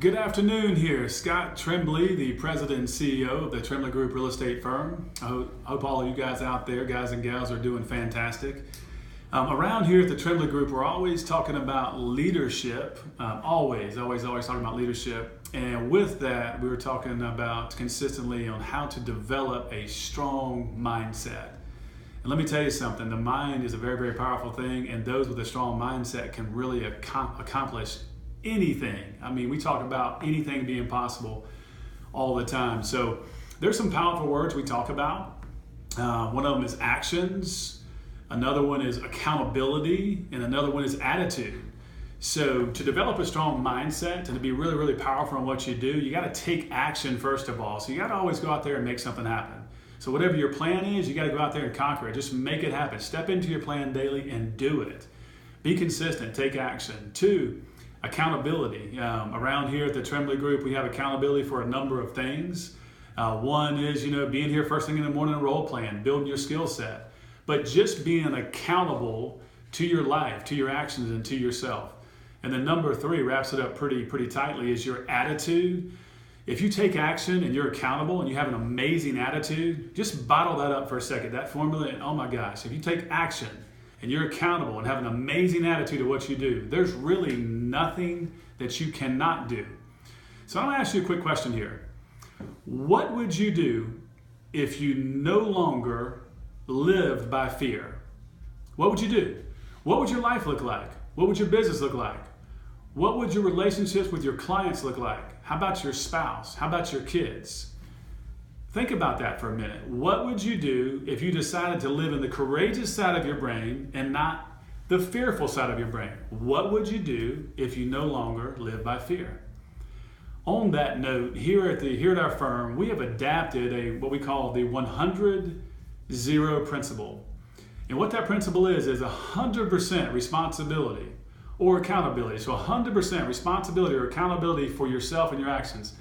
Good afternoon here. Scott Trembley, the president and CEO of the Trembley Group Real Estate Firm. I hope all of you guys out there, guys and gals, are doing fantastic. Around here at the Trembley Group, we're always talking about leadership. Always talking about leadership. And with that, we were talking about consistently on how to develop a strong mindset. And let me tell you something, the mind is a very, very powerful thing, and those with a strong mindset can really accomplish anything. I mean, we talk about anything being possible all the time. So there's some powerful words we talk about. One of them is actions, another one is accountability, and another one is attitude. So to develop a strong mindset and to be really, really powerful in what you do, you got to take action first of all. So you got to always go out there and make something happen. So whatever your plan is, you got to go out there and conquer it. Just make it happen. Step into your plan daily and do it. Be consistent, take action. 2, accountability. Around here at the Trembley Group, we have accountability for a number of things. One is, being here first thing in the morning, role playing, building your skill set, but just being accountable to your life, to your actions, and to yourself. And then number 3 wraps it up pretty tightly is your attitude. If you take action and you're accountable and you have an amazing attitude, just bottle that up for a second, that formula, and oh my gosh, if you take action and you're accountable and have an amazing attitude of what you do, there's really nothing that you cannot do. So I'm going to ask you a quick question here. What would you do if you no longer lived by fear? What would you do? What would your life look like? What would your business look like? What would your relationships with your clients look like? How about your spouse? How about your kids? Think about that for a minute. What would you do if you decided to live in the courageous side of your brain and not the fearful side of your brain? What would you do if you no longer live by fear? On that note, here at our firm, we have adapted what we call the 100-0 principle. And what that principle is 100% responsibility or accountability. So 100% responsibility or accountability for yourself and your actions,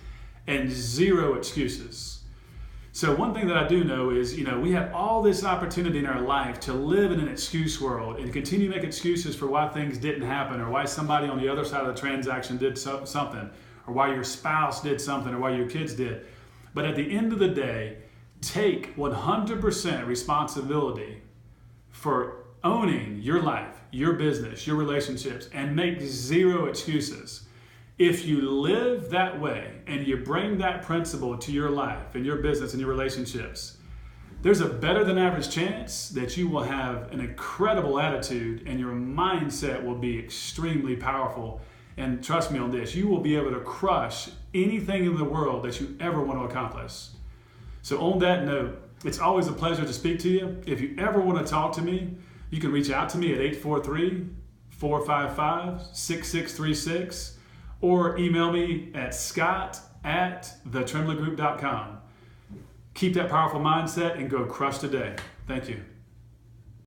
and 0 excuses. So one thing that I do know is, we have all this opportunity in our life to live in an excuse world and continue to make excuses for why things didn't happen, or why somebody on the other side of the transaction did something, or why your spouse did something, or why your kids did. But at the end of the day, take 100% responsibility for owning your life, your business, your relationships, and make 0 excuses. If you live that way and you bring that principle to your life and your business and your relationships, there's a better than average chance that you will have an incredible attitude and your mindset will be extremely powerful. And trust me on this, you will be able to crush anything in the world that you ever want to accomplish. So on that note, it's always a pleasure to speak to you. If you ever want to talk to me, you can reach out to me at 843-455-6636 or email me at scott@thetrembleygroup.com. Keep that powerful mindset and go crush today. Thank you.